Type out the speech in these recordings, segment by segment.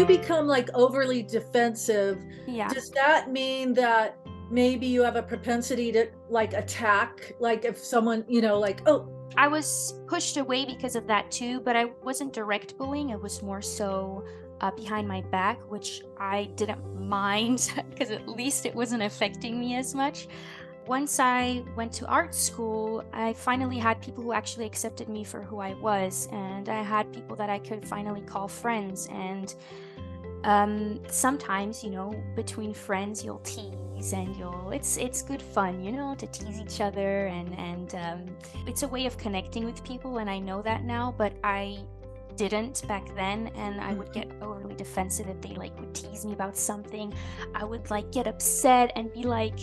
you become like overly defensive, Yeah. does that mean that maybe you have a propensity to like attack? Like if someone, like, oh, I was pushed away because of that too, but I wasn't direct bullying. It was more so behind my back, which I didn't mind because at least it wasn't affecting me as much. Once I went to art school, I finally had people who actually accepted me for who I was, and I had people that I could finally call friends. And sometimes, between friends, you'll tease and it's good fun, to tease each other, and it's a way of connecting with people, and I know that now, but I didn't back then, and I would get overly defensive if they like would tease me about something. I would like get upset and be like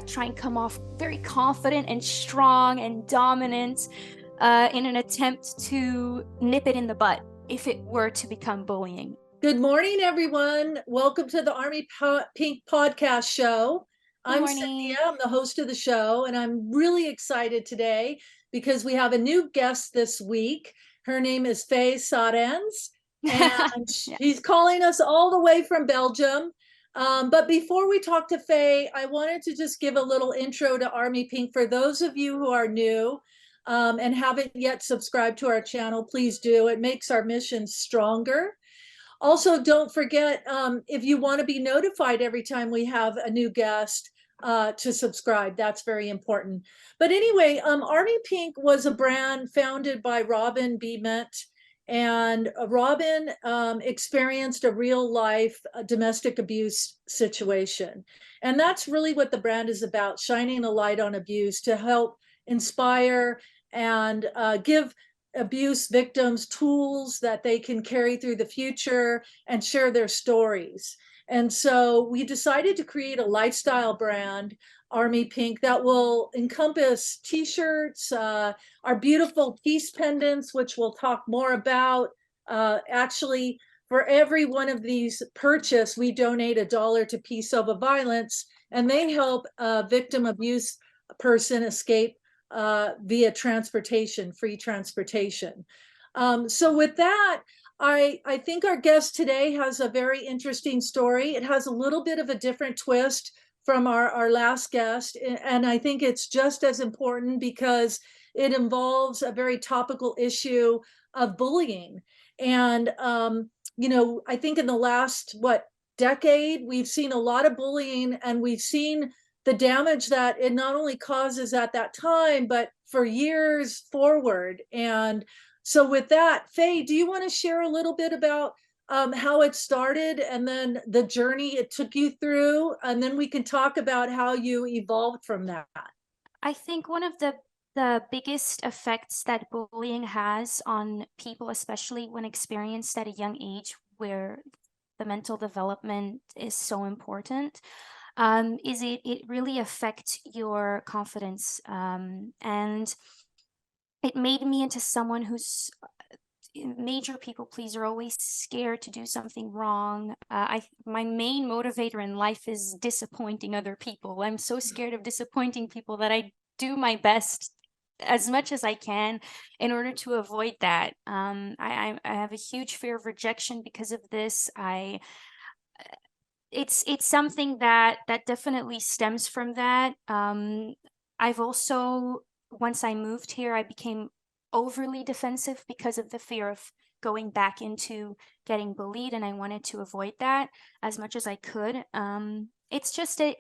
try and come off very confident and strong and dominant in an attempt to nip it in the butt if it were to become bullying. good morning, everyone. Welcome to the AmP&x podcast show. Good I'm Cynthia, morning. I'm the host of the show, and I'm really excited today because we have a new guest this week. Her name is Faye Sadens, and Yeah. she's calling us all the way from Belgium. But before we talk to Faye, I wanted to just give a little intro to AmP&x for those of you who are new and haven't yet subscribed to our channel. Please do. It makes our mission stronger. Also, don't forget, if you want to be notified every time we have a new guest, to subscribe. That's very important. But anyway, AmP&x was a brand founded by Robin Beement, and Robin experienced a real life domestic abuse situation. And that's really what the brand is about, shining a light on abuse to help inspire and give abuse victims tools that they can carry through the future and share their stories. And so we decided to create a lifestyle brand, AmP&x, that will encompass t-shirts, our beautiful peace pendants, which we'll talk more about. Actually, for every one of these purchase, we donate $1 to Peace Over Violence, and they help a victim abuse person escape via transportation, free transportation. So with that, I think our guest today has a very interesting story. It has a little bit of a different twist from our last guest, and I think it's just as important because it involves a very topical issue of bullying. And I think in the last decade, we've seen a lot of bullying, and we've seen the damage that it not only causes at that time, but for years forward. And so with that, Faye, do you want to share a little bit about how it started and then the journey it took you through? And then we can talk about how you evolved from that. I think one of the biggest effects that bullying has on people, especially when experienced at a young age, where the mental development is so important, is it really affects your confidence. And it made me into someone who's major people pleaser, always scared to do something wrong. My main motivator in life is disappointing other people. I'm so scared of disappointing people that I do my best as much as I can in order to avoid that. I have a huge fear of rejection because of this. It's something that definitely stems from that. I've also, once I moved here, I became overly defensive because of the fear of going back into getting bullied, and I wanted to avoid that as much as I could. It's just So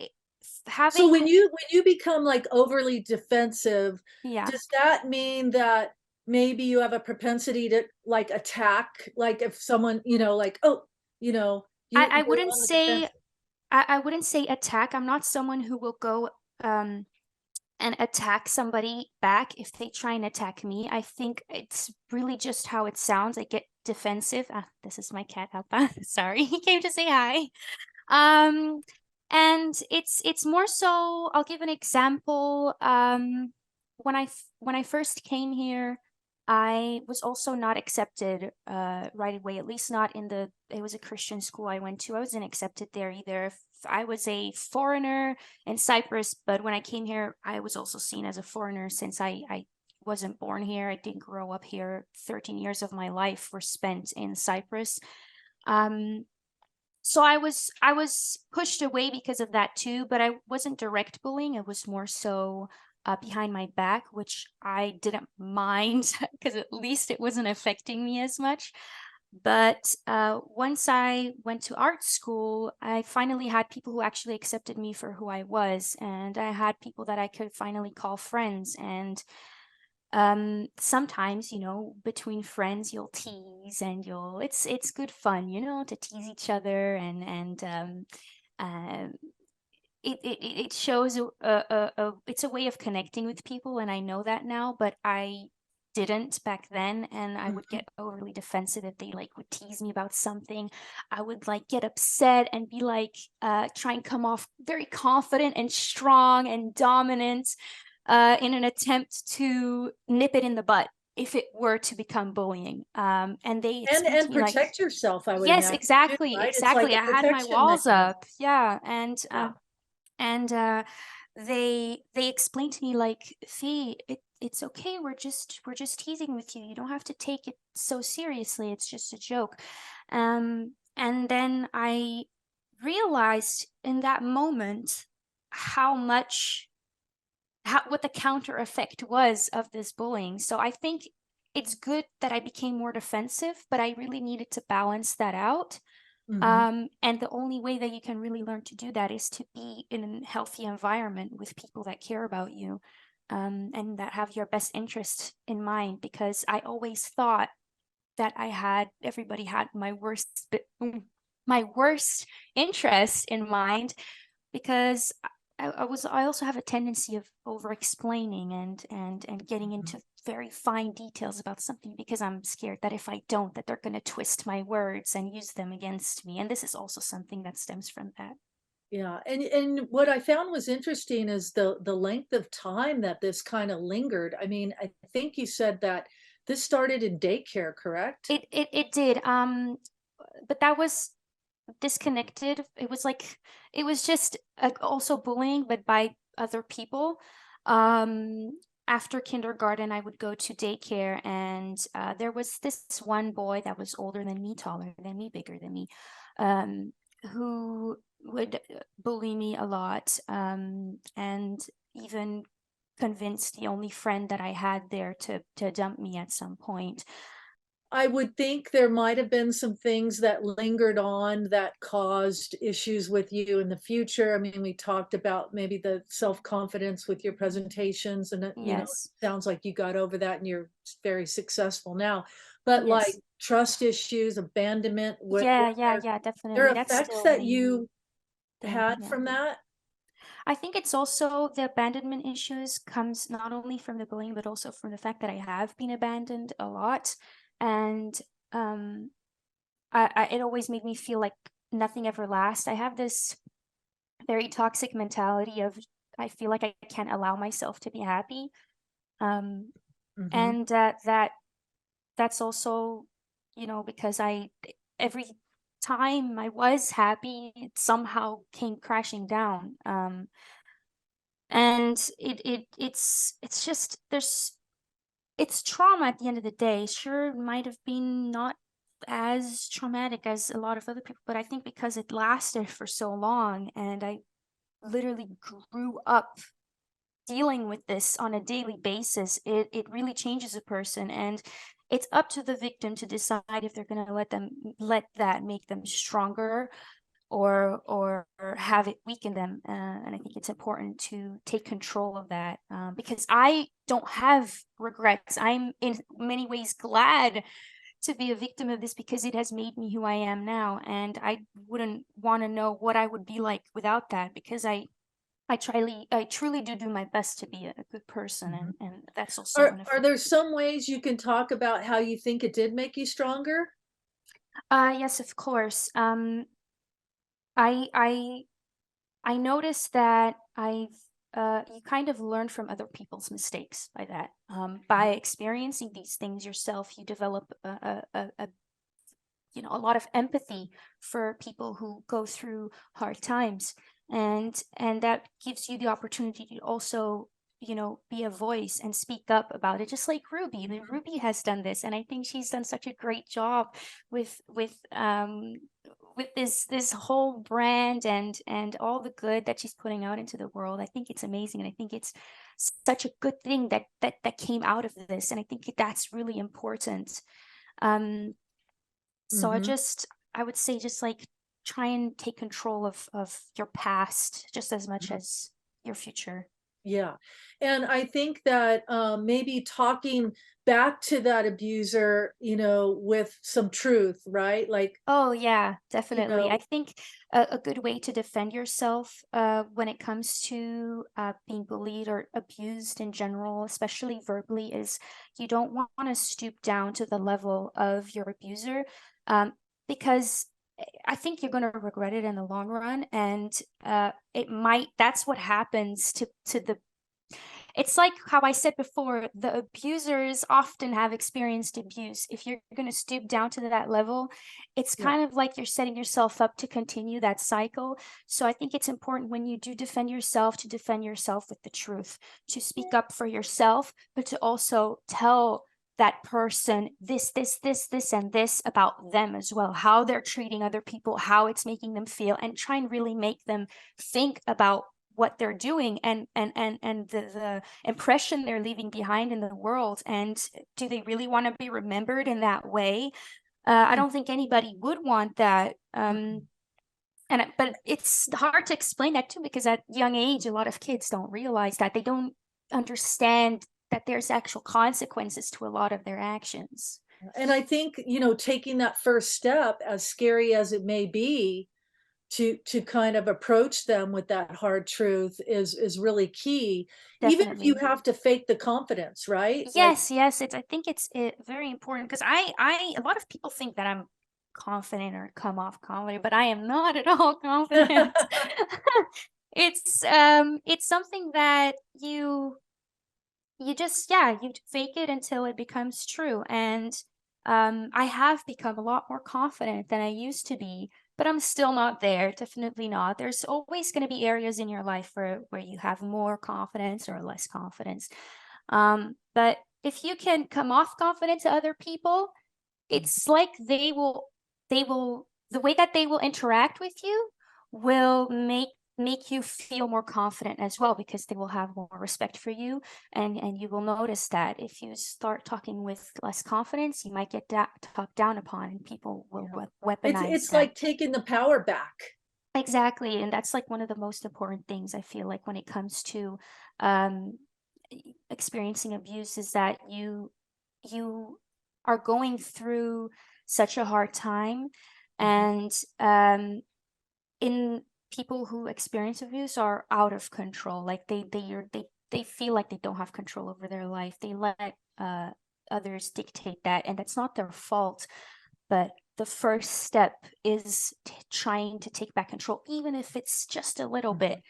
having, when you become like overly defensive, yeah. does that mean that maybe you have a propensity to like attack, like if someone, like, oh, I you're wouldn't on the defense. say I wouldn't say attack. I'm not someone who will go and attack somebody back if they try and attack me. I think it's really just how it sounds. I get defensive. Ah, this is my cat, Alpa. Sorry, he came to say hi. Um, and it's more so. I'll give an example. When I first came here, I was also not accepted right away. At least not in the. It was a Christian school I went to. I wasn't accepted there either. I was a foreigner in Cyprus, but when I came here, I was also seen as a foreigner since I wasn't born here. I didn't grow up here. 13 years of my life were spent in Cyprus. Um, So I was pushed away because of that too, but I wasn't direct bullying. It was more so behind my back, which I didn't mind because at least it wasn't affecting me as much. But once I went to art school, I finally had people who actually accepted me for who I was, and I had people that I could finally call friends. And sometimes, you know, between friends, you'll tease and it's good fun, you know, to tease each other, and um, it shows it's a way of connecting with people, and I know that now, but I didn't back then, and I would Mhm. get overly defensive if they like would tease me about something. I would like get upset and be like try and come off very confident and strong and dominant in an attempt to nip it in the butt if it were to become bullying. And they explained to And me like, protect yourself, I would yes, imagine too, exactly, right? It's like exactly. a I had my protection walls mechanism. up. Yeah. Yeah. And they explained to me like, Fee, it's okay. We're just teasing with you. You don't have to take it so seriously. It's just a joke. And then I realized in that moment how much what the counter effect was of this bullying. So I think it's good that I became more defensive, but I really needed to balance that out. Mhm. And the only way that you can really learn to do that is to be in a healthy environment with people that care about you, and that have your best interest in mind. Because I always thought that everybody had my worst interest in mind, because I also have a tendency of over explaining and getting Mhm. into very fine details about something because I'm scared that if I don't, that they're going to twist my words and use them against me. And this is also something that stems from that. Yeah, and what I found was interesting is the length of time that this kind of lingered. I mean, I think you said that this started in daycare, correct? It did. But that was disconnected. It was just also bullying, but by other people. After kindergarten, I would go to daycare, and there was this one boy that was older than me, taller than me, bigger than me, um, who would bully me a lot, and even convinced the only friend that I had there to dump me at some point. I would think there might have been some things that lingered on that caused issues with you in the future. I mean, we talked about maybe the self-confidence with your presentations, and you know, Yes, it sounds like you got over that and you're very successful now. But like yes. trust issues, abandonment, Yeah, were yeah, yeah, there definitely. That's effects still a that main you thing. had Yeah. from that? I think it's also the abandonment issues comes not only from the bullying, but also from the fact that I have been abandoned a lot. And um it always made me feel like nothing ever lasts. I have this very toxic mentality of I feel like I can't allow myself to be happy. Um Mhm. and that's also, you know, because I every time I was happy, it somehow came crashing down. And it's just it's trauma at the end of the day. Sure, it might have been not as traumatic as a lot of other people, but I think because it lasted for so long and I literally grew up dealing with this on a daily basis, it really changes a person. And it's up to the victim to decide if they're going to let that make them stronger, or have it weaken them. And I think it's important to take control of that, because I don't have regrets. I'm in many ways glad to be a victim of this because it has made me who I am now, and I wouldn't want to know what I would be like without that, because I truly do my best to be a good person, Mhm. and that's also an Are effect. there some ways you can talk about how you think it did make you stronger? Yes, of course. I I I noticed that you kind of learn from other people's mistakes by that. By experiencing these things yourself, you develop a lot of empathy for people who go through hard times, and that gives you the opportunity to also, be a voice and speak up about it, just like Ruby. Ruby has done this, and I think she's done such a great job with with this whole brand and all the good that she's putting out into the world. I think it's amazing, and I think it's such a good thing that came out of this, and I think that's really important. Um, so Mhm. I would say just like try and take control of your past just as much Mhm. as your future. Yeah. And I think that maybe talking back to that abuser, with some truth, right? Like, Oh yeah, you definitely. I know, think a good way to defend yourself when it comes to being bullied or abused in general, especially verbally, is you don't want to stoop down to the level of your abuser, um, because I think you're going to regret it in the long run, and it might. That's what happens to the it's like how I said before, the abusers often have experienced abuse. If you're going to stoop down to that level, it's yeah. kind of like you're setting yourself up to continue that cycle. So I think it's important when you do defend yourself to defend yourself with the truth, to speak up for yourself, but to also tell that person this, and this about them as well, how they're treating other people, how it's making them feel, and try and really make them think about what they're doing and the impression they're leaving behind in the world, and do they really want to be remembered in that way? I don't think anybody would want that. Mhm. But it's hard to explain that too, because at young age a lot of kids don't realize that, they don't understand that there's actual consequences to a lot of their actions. And I think, taking that first step, as scary as it may be, to kind of approach them with that hard truth is really key, even if you Definitely. have to fake the confidence, right? Like, Yes, yes, I think it's very important, because a lot of people think that I'm confident or come off confident, but I am not at all confident. It's something that you just, yeah, you fake it until it becomes true. And I have become a lot more confident than I used to be, but I'm still not there. Definitely not. There's always going to be areas in your life where you have more confidence or less confidence. But if you can come off confident to other people, it's like the way that they will interact with you will make you feel more confident as well, because they will have more respect for you, and you will notice that if you start talking with less confidence, you might get talked down upon, and people will yeah. weaponize It's that. like taking the power back. Exactly, and that's like one of the most important things I feel like when it comes to um, experiencing abuse, is that you are going through such a hard time, Mhm. and in people who experience abuse are out of control, like they feel like they don't have control over their life. They let others dictate that, and that's not their fault. But the first step is trying to take back control, even if it's just a little bit, Mhm.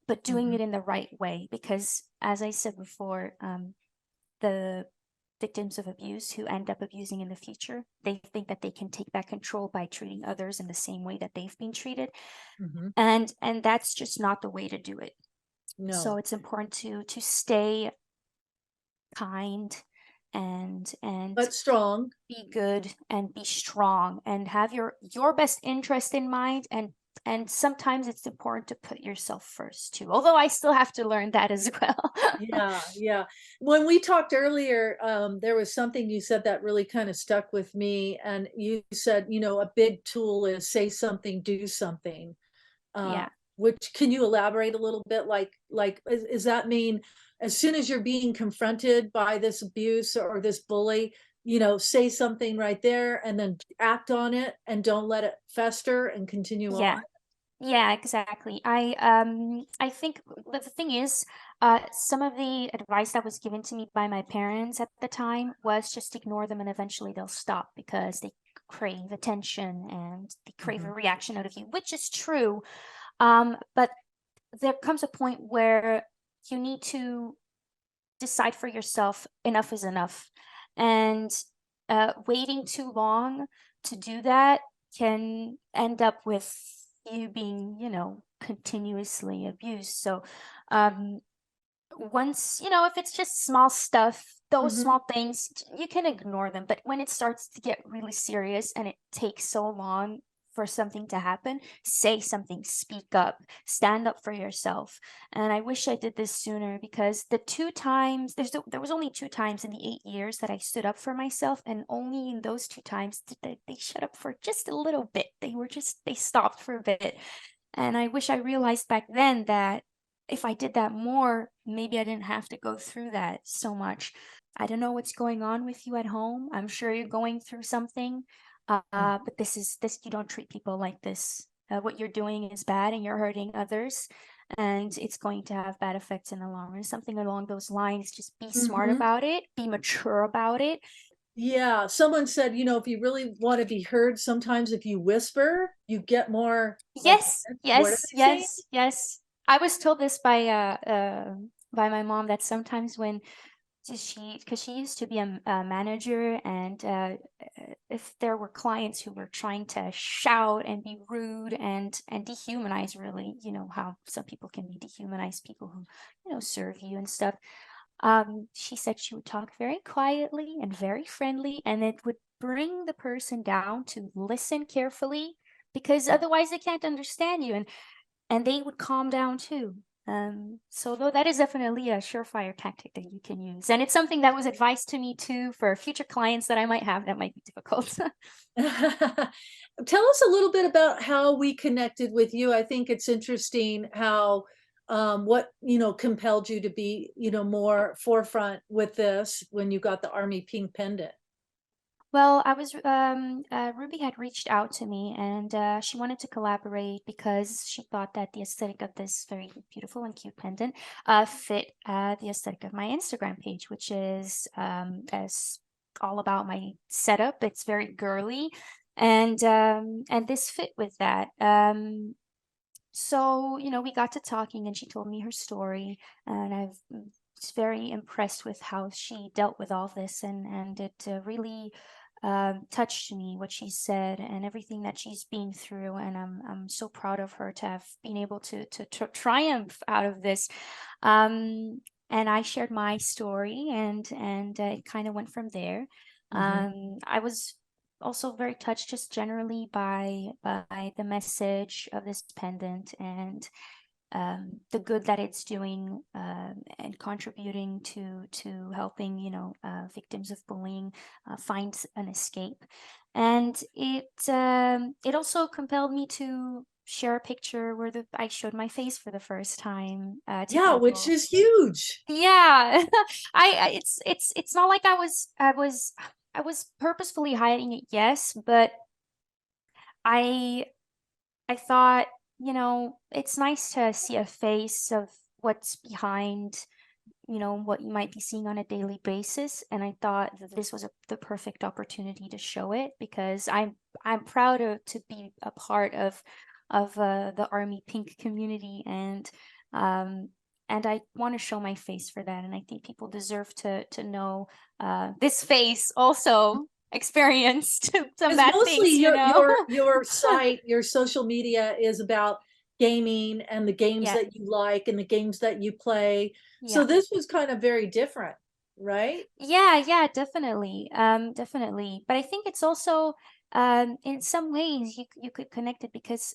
but doing Mhm. it in the right way. Because, as I said before, the victims of abuse who end up abusing in the future, they think that they can take back control by treating others in the same way that they've been treated, Mhm. and that's just not the way to do it. So No, it's important to stay kind and but strong. be good and be strong and have your best interest in mind, and sometimes it's important to put yourself first too, although I still have to learn that as well. Yeah, yeah. When we talked earlier, there was something you said that really kind of stuck with me, and you said, a big tool is say something, do something. Uh, Yeah. which can you elaborate a little bit? Like, is that mean as soon as you're being confronted by this abuse or this bully, say something right there and then act on it and don't let it fester and continue on? Yeah. Yeah, exactly. I think the thing is, some of the advice that was given to me by my parents at the time was just ignore them and eventually they'll stop, because they crave attention and they crave a Mhm. reaction out of you, which is true. But there comes a point where you need to decide for yourself, enough is enough. And waiting too long to do that can end up with you being, continuously abused. So um, once, if it's just small stuff, those Mhm. small things, you can ignore them. But when it starts to get really serious and it takes so long for something to happen, say something, speak up, stand up for yourself. And I wish I did this sooner, because the two times there was only two times in the 8 years that I stood up for myself, and only in those two times did they shut up for just a little bit. They stopped for a bit. And I wish I realized back then that if I did that more, maybe I didn't have to go through that so much. I don't know what's going on with you at home. I'm sure you're going through something. But this, you don't treat people like this. What you're doing is bad, and you're hurting others, and it's going to have bad effects in the long run. Something along those lines. Just be smart Mhm. about it, be mature about it. Yeah, someone said, you know, if you really want to be heard, sometimes if you whisper, you get more like, Yes, what are yes, they saying? yes, yes. I was told this by my mom, that sometimes when because she used to be a manager, and if there were clients who were trying to shout and be rude and dehumanize, really, you know how some people can be dehumanized, people who, serve you and stuff. She said she would talk very quietly and very friendly, and it would bring the person down to listen carefully, because otherwise they can't understand you, and they would calm down too. So though that is definitely a surefire tactic that you can use. And it's something that was advised to me too for future clients that I might have that might be difficult. Tell us a little bit about how we connected with you. I think it's interesting how what, you know, compelled you to be, you know, more forefront with this when you got the Army Pink pendant. Well, Ruby had reached out to me, and she wanted to collaborate because she thought that the aesthetic of this very beautiful and cute pendant fit the aesthetic of my Instagram page, which is as all about my setup. It's very girly, and this fit with that. So, we got to talking, and she told me her story, and I've was very impressed with how she dealt with all this, and it really touched me what she said and everything that she's been through, and I'm so proud of her to have been able to triumph out of this. And I shared my story, and it kind of went from there. Mhm. I was also very touched just generally by the message of this pendant, and the good that it's doing, and contributing to helping, victims of bullying find an escape. And it also compelled me to share a picture where I showed my face for the first time to Yeah, which people. is huge. Yeah. It's not like I was purposefully hiding it, yes, but I I thought, it's nice to see a face of what's behind, what you might be seeing on a daily basis. And I thought that this was the perfect opportunity to show it, because I'm proud to be a part of the Army Pink community, um and I want to show my face for that. And I think people deserve to know this face also experienced some Because bad mostly things, your site, your social media is about gaming and the games Yeah, that you like and the games that you play. So yeah. this was kind of very different, right? Yeah, yeah, definitely. Definitely. But I think it's also in some ways you could connect it, because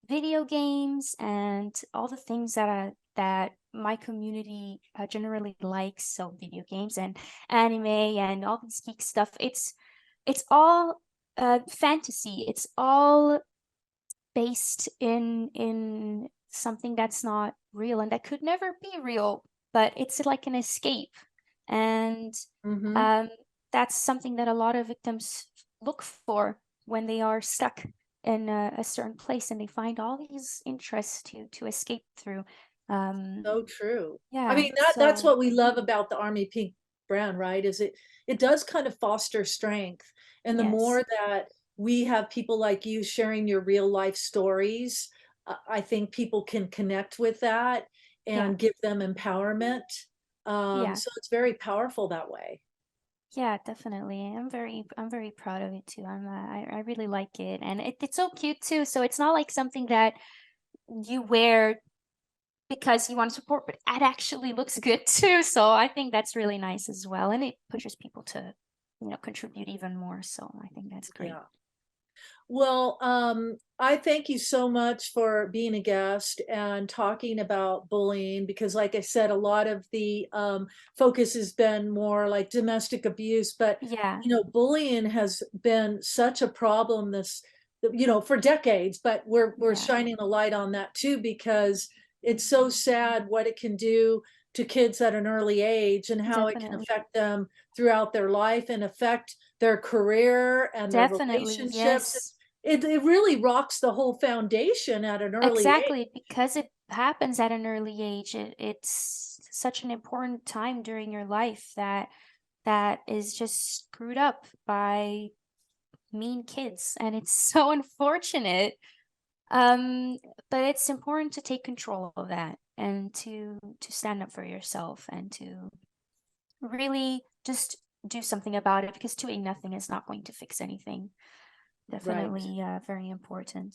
video games and all the things that my community generally likes, so video games and anime and all this geek stuff, it's all fantasy. It's all based in something that's not real and that could never be real, but it's like an escape. And Hmm. um, that's something that a lot of victims look for when they are stuck in a certain place, and they find all these interests to escape through. So true. I Yeah, mean, that's so what we love about the Army Pink brand, right? Is it does kind of foster strength. And the yes, more that we have people like you sharing your real life stories, I think people can connect with that yeah, and give them empowerment. yeah. So it's very powerful that way. Yeah, definitely. I'm very proud of it too. I really like it, and it's so cute too. So it's not like something that you wear because you want to support, but it actually looks good too. So I think that's really nice as well, and it pushes people to, contribute even more. So I think that's great. Yeah. Well, I thank you so much for being a guest and talking about bullying because, like I said, a lot of the focus has been more like domestic abuse, but Yeah, bullying has been such a problem for decades. But we're yeah, shining a light on that too because it's so sad what it can do to kids at an early age and how it can definitely. affect them throughout their life and affect their career and their Definitely, relationships. yes. It really rocks the whole foundation at an early age. Exactly, because it happens at an early age. It's such an important time during your life that is just screwed up by mean kids, and it's so unfortunate. Um, but it's important to take control of that and to stand up for yourself and to really just do something about it because doing nothing is not going to fix anything. Right. Definitely very important.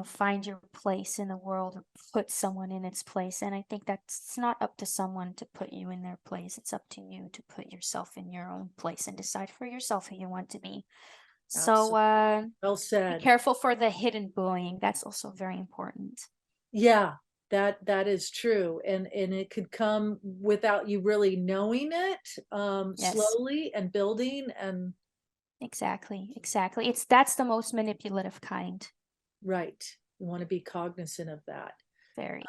Find your place in the world or put someone in its place. And I think that's it's not up to someone to put you in their place. It's up to you to put yourself in your own place and decide for yourself who you want to be. So Absolutely. Well be said. careful for the hidden bullying. That's also very important. Yeah, that is true. And it could come without you really knowing it, Yes, slowly and building and exactly, exactly. That's the most manipulative kind. right. You want to be cognizant of that. Very.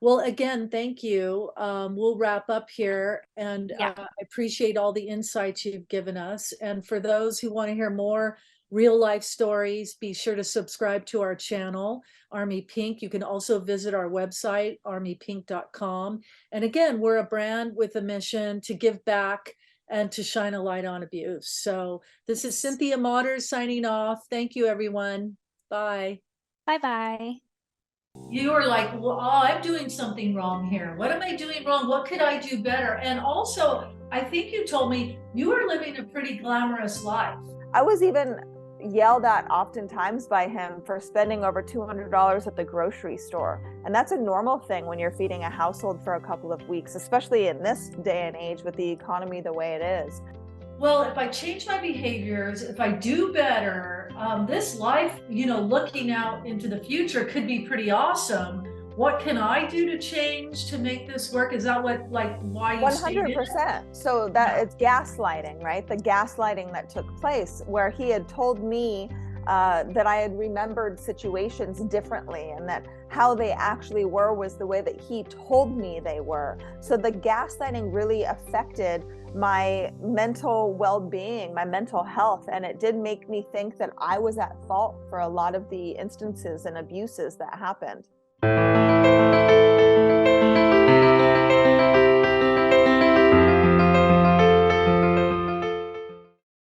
Well, again, thank you. We'll wrap up here, and Yeah. I appreciate all the insights you've given us. And for those who want to hear more real life stories, be sure to subscribe to our channel, Army Pink. You can also visit our website, armypink.com. And again, we're a brand with a mission to give back and to shine a light on abuse. So this is Yes. Cynthia Modders signing off. Thank you, everyone. Bye. Bye bye. You are like, well, oh, I'm doing something wrong here. What am I doing wrong? What could I do better? And also, I think you told me you are living a pretty glamorous life. I was even yelled at oftentimes by him for spending over $200 at the grocery store. And that's a normal thing when you're feeding a household for a couple of weeks, especially in this day and age with the economy the way it is. Well, if I change my behaviors, if I do better, this life, looking out into the future could be pretty awesome. What can I do to change to make this work? Is that why you stayed in it? 100%. So that it's gaslighting, right? The gaslighting that took place where he had told me that I had remembered situations differently and that how they actually were was the way that he told me they were. So the gaslighting really affected my mental well-being, my mental health, and it did make me think that I was at fault for a lot of the instances and abuses that happened.